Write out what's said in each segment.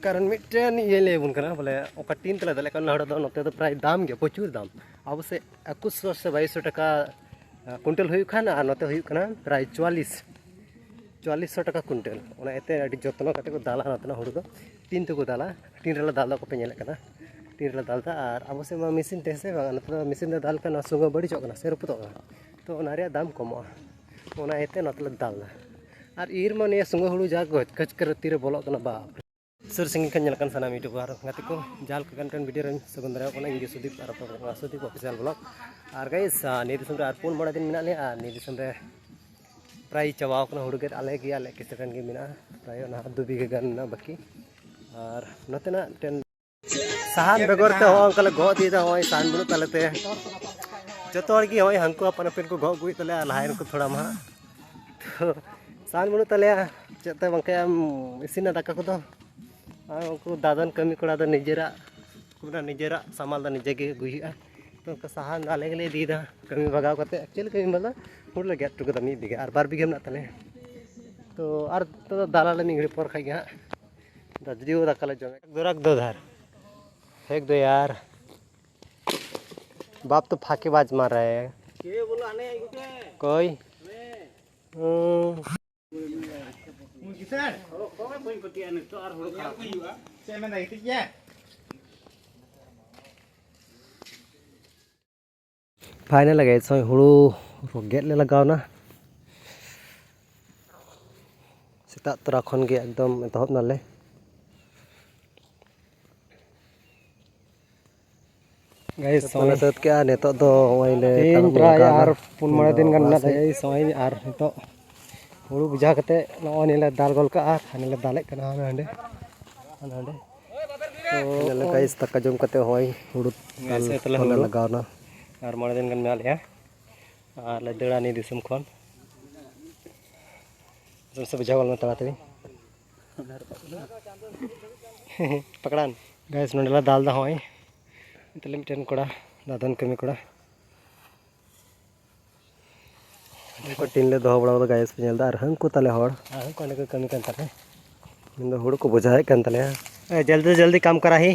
कारण मिट्टन ये लेबुन करना बोले ओका टीन तले दले करना हड़ दो नोते तो प्राय दाम के प्रचुर दाम अब से 2100 से 2200 टका कुंटल हुई खाना और नोते हुई खाना प्राय 4400 टका कुंटल ओना एते अडी जत्न कते को दाला नतना हुड़ दो टीन ते को दाला टीन रेला दाल को पे नेले करना टीन रेला दाल दा और अब से मशीन ते से नतना मशीन दे दाल करना सुंग बड़ी चोकना से रुपतो तो ओना रे दाम कमो ओना एते नतले दाल और ईर माने सुंग हुड़ जा गच कच कर तीरे बोलो कना बाप सुर सिंगी kan nyalakan sana itu baru ngati ko jal kan video ren sebenarnya kona ingi sudip ar sudip official blog ar guys ni disum re ar pun moda din mina le ni disum re prai chawa kona huduget ale gi ale kisakan gi mina prai na 2 bighah gan na baki ar note na ten sahan begor te ho kala go di da hoy san bulu talate joto hor gi hoy hanku apan apen ko go gui tale lahain ko thoda ma to san bulu tale chete bangke isina daka ko do उनको दादन कमी कोड़ा दा निजेरा सामाल दा निजे गे गुहिया तो उनका सहान डाले के लिए दीदा कमी भगाव करते एक्चुअली कमी मतलब हुड़ लगे टुक दा 1 बिघा और 2 बिघा ना तले तो और तो दाला ले मिंगड़ी पर खाई गया दजदियो दा कले जमे दोरक दो धार फेंक दो यार बाप तो फाके बाज मार रहा है के बोला आने कोई फाइनल लगे सो हुड़ू गेट ले लगाव ना सेता तोरा खन गे एकदम एतहब नाले गाइस सोने सत के नेतो दो ओइले प्राय आर 4 दिन गन ना दे सोई आर नेतो हुड़ू बुझा कते नले दाल गोल का आर हने दाले कना हंडे हंडे तो नले गाइस तक जम कते होय हुड़ू से तले लगाव ना और 9 दिन गन मेल है और ले देड़ा नी दिसम खन से बुझा वाला ताते पकड़ान गाइस नोंडेला दाल दा होय तले मिटन कोड़ा दादन कमी कोड़ा को टीन ले दो बड़ा गाइस पे नेलदा और हंको तले हड़ हंको ने कमी कन तले मिंदो हुड़ को बुझाए कन तले जल्दी जल्दी काम करा ही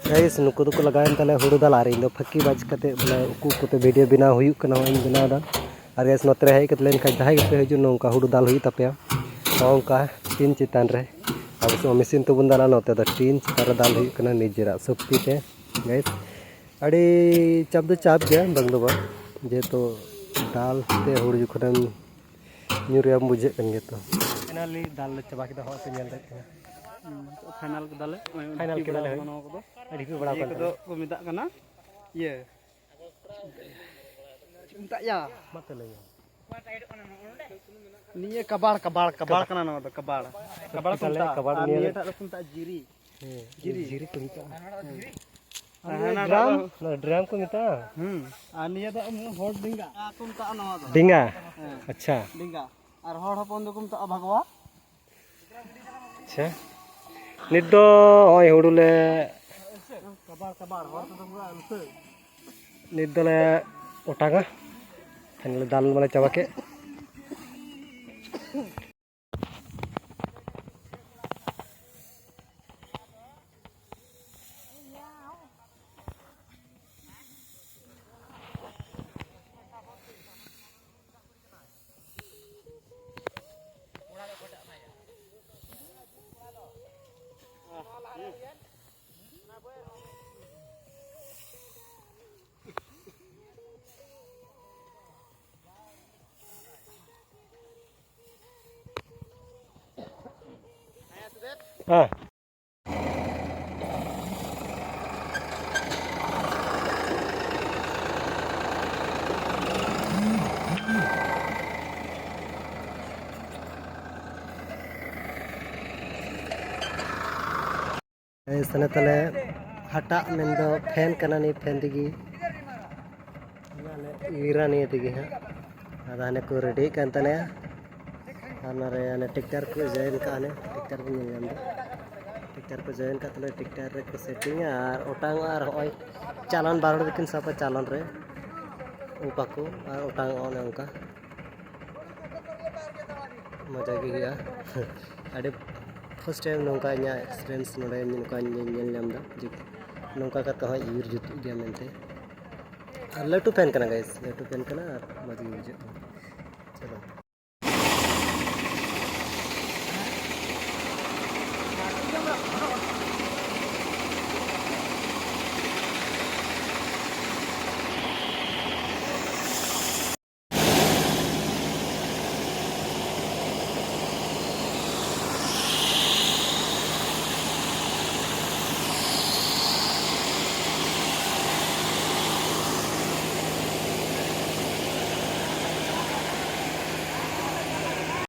गाइस नुको दुको लगायन तले हुड़ू दाल आर इंदो फक्की बाज कते बोले उकू कोते वीडियो बिना हुयु कना इन बिना दा और गाइस नोतरे है कतले इन जहां गते हजु नोंका हुड़ू दाल हुई तपया ओंका टीन चितान रे अब सो मशीन तो बुन दाला नोते दा टीन चितार दाल हुई कना निजेरा सुक्ति ते गाइस अड़ी चाप दो चाप गया बंगलो बा जे तो दाल ते हुड़ू जुखरम न्यूरिया बुझे कन गे तो फाइनली दाल चबा के हो से नेल रे फाइनल के दाल मनो को रिव्यू बड़ा को मिदा कना ये चिंता या मत ले निये कबाड़ कना न तो कबाड़ कबाड़ निये ता कुंता जीरी जीरी को मिता ड्राम को मिता आ निये दा हॉट डिंगा कुंता न डिंगा अच्छा डिंगा और हॉट हपन दो कुंता भगवा अच्छा नित दो ओय हुड़ुले कबाड़ हॉट तो पूरा नित दोले ओटागा फाइनल दाल माले चाबा के हाँ ऐसा तले हटा में दो फैन कना नहीं फैन दिगी ईरा नहीं दिगी हाँ आधा को ready kan tale ana re ana tractor को जॉइन का ने ट्रैक्टर को मिल जांदे टिकटार को जॉइन का तले टिकटार रे को सेटिंग और ओटांग और होय चालान बारोड़ दिकिन सापा चालान रे उका को और ओटांग ओने उनका मजा गे गया अड़े फर्स्ट टाइम नौका इना एक्सपीरियंस नोडे नौका नेल नाम दा जे नौका का तो यूर जुत गया मेनते लटू फैन कना गाइस लटू फैन कना और मजा गे बुझे